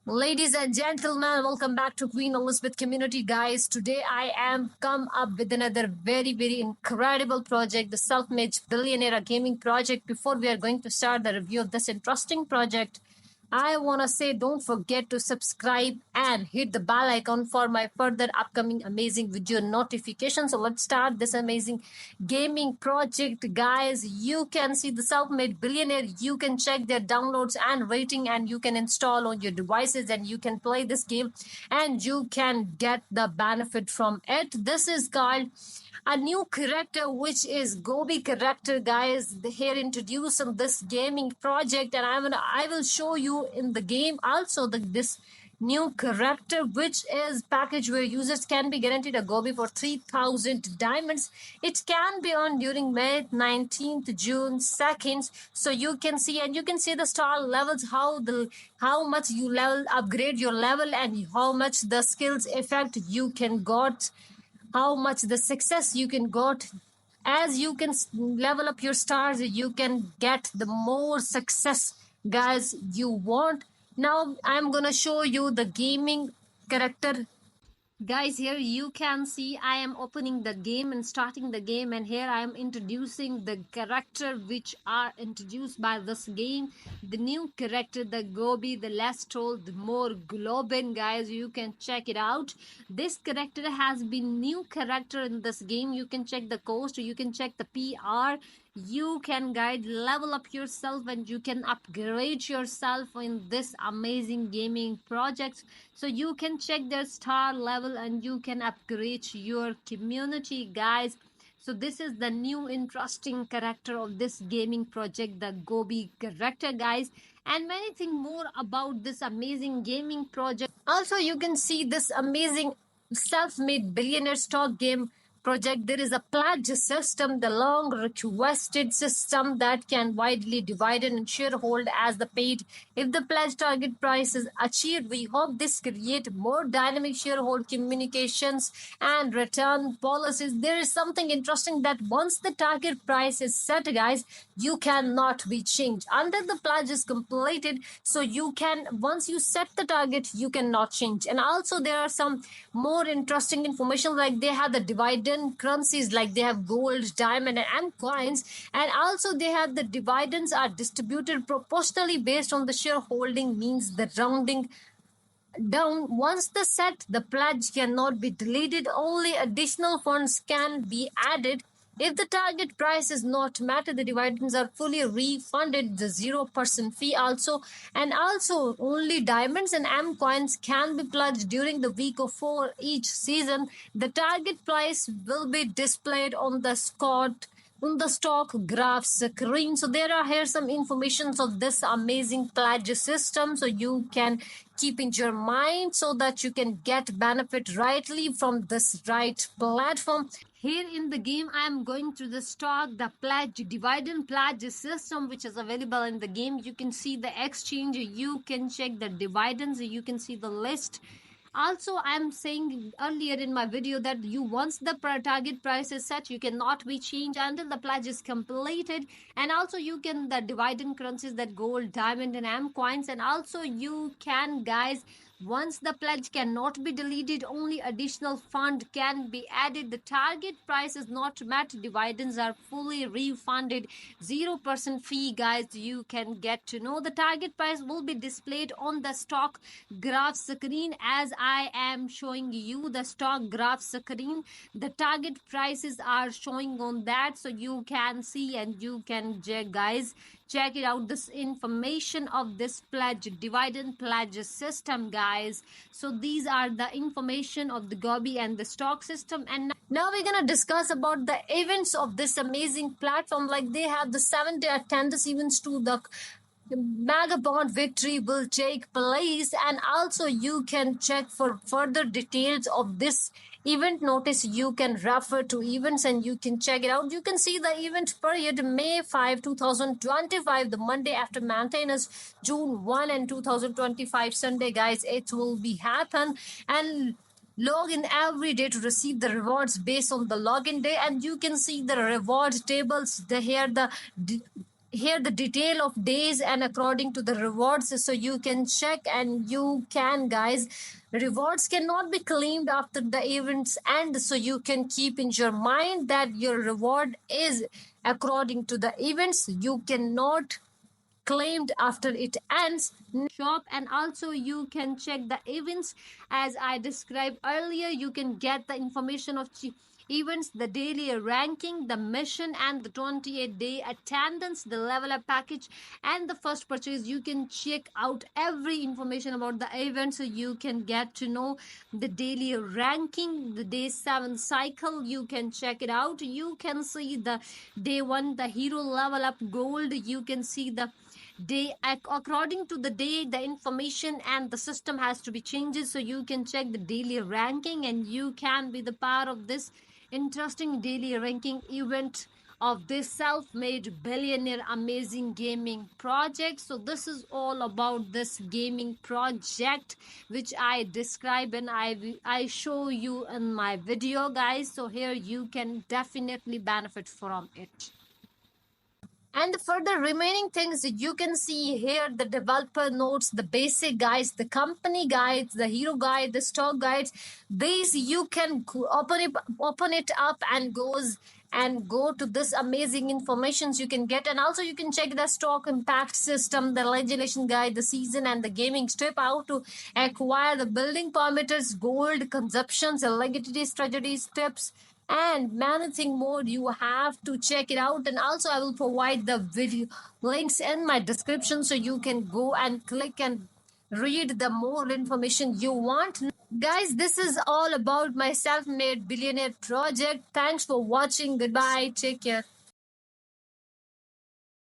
Ladies and gentlemen, welcome back to Queen Elizabeth Community, guys. Today I am come up with another very incredible project, the Self-Made Billionaire Gaming project. Before we are going to start the review of this interesting project, I want to say don't forget to subscribe and hit the bell icon for my further upcoming amazing video notifications. So let's start this amazing gaming project, guys. You can see the Self-Made Billionaire. You can check their downloads and rating, and you can install on your devices, and you can play this game, and you can get the benefit from it. This is called a new character, which is Gobi character, guys. Here introduced in this gaming project, and I will show you in the game also this new character, which is package where users can be guaranteed a Gobi for 3,000 diamonds. It can be earned during May 19th, June 2nd. So you can see, and you can see the star levels, how much you level upgrade your level, and how much the skills effect you can got, how much the success you can got. As you can level up your stars, you can get the more success, guys, you want. Now I'm gonna show you the gaming character. Guys, here you can see I am opening the game and starting the game, and here I am introducing the character which are introduced by this game. The new character, the Gobi, the less troll, the more Globin, guys. You can check it out. This character has been new character in this game. You can check the cost, you can check the PR, you can guide level up yourself, and you can upgrade yourself in this amazing gaming project. So you can check their star level, and you can upgrade your community, guys. So this is the new interesting character of this gaming project, the Gobi character, guys. And many things more about this amazing gaming project. Also, you can see this amazing self-made billionaire stock game project. There is a pledge system, the long requested system that can widely divided and sharehold as the paid if the pledge target price is achieved. We hope this create more dynamic shareholder communications and return policies. There is something interesting that once the target price is set, guys, you cannot be changed under the pledge is completed. So you can, once you set the target, you cannot change. And also there are some more interesting information, like they have the dividend currencies, like they have gold, diamond, and coins. And also they have the dividends are distributed proportionally based on the shareholding, means the rounding down. Once the set, the pledge cannot be deleted, only additional funds can be added. If the target price is not met, the dividends are fully refunded, the 0% fee also. And also only diamonds and M coins can be pledged during the week of 4 each season. The target price will be displayed on the stock graph screen. So there are here some informations of this amazing pledge system, so you can keep in your mind so that you can get benefit rightly from this right platform. Here in the game, I am going through the stock, the pledge, dividend pledge system, which is available in the game. You can see the exchange, you can check the dividends, you can see the list. Also, I'm saying earlier in my video that you, once the target price is set, you cannot be changed until the pledge is completed. And also you can the dividend currencies, that gold, diamond, and M coins. And also you can, guys, once the pledge cannot be deleted, only additional fund can be added. The target price is not met, dividends are fully refunded, 0% fee, guys. You can get to know the target price will be displayed on the stock graph screen, as I am showing you the stock graph screen. The target prices are showing on that, so you can see and you can check, guys, check it out, this information of this pledge, dividend pledge system, guys. So these are the information of the Gobi and the stock system. And now we're gonna discuss about the events of this amazing platform. Like they have the 7-day attendance events to the Megabond victory will take place. And also you can check for further details of this event notice. You can refer to events and you can check it out. You can see the event period May 5 2025, the Monday after maintenance, June 1 and 2025 Sunday, guys, it will be happen. And log in every day to receive the rewards based on the login day. And you can see the reward tables, the here the here the detail of days and according to the rewards, so you can check and you can, guys, rewards cannot be claimed after the events end, so you can keep in your mind that your reward is according to the events. You cannot claimed after it ends shop, and also you can check the events as I described earlier. You can get the information of events, the daily ranking, the mission, and the 28-day attendance, the level up package, and the first purchase. You can check out every information about the event, so you can get to know the daily ranking, the day 7 cycle. You can check it out. You can see the day 1, the hero level up gold. You can see the day according to the day, the information and the system has to be changed, so you can check the daily ranking and you can be the part of this interesting daily ranking event of this self-made billionaire amazing gaming project. So this is all about this gaming project which I describe and I show you in my video, guys. So here you can definitely benefit from it. And for the remaining things, you can see here the developer notes, the basic guides, the company guides, the hero guide, the stock guides. These you can open it up and go to this amazing informations you can get. And also you can check the stock impact system, the legislation guide, the season, and the gaming strip, how to acquire the building parameters, gold consumptions, the liquidity strategies, tips, and many things more. You have to check it out, and also I will provide the video links in my description, so you can go and click and read the more information you want. Guys, this is all about my self-made billionaire project. Thanks for watching. Goodbye, take care.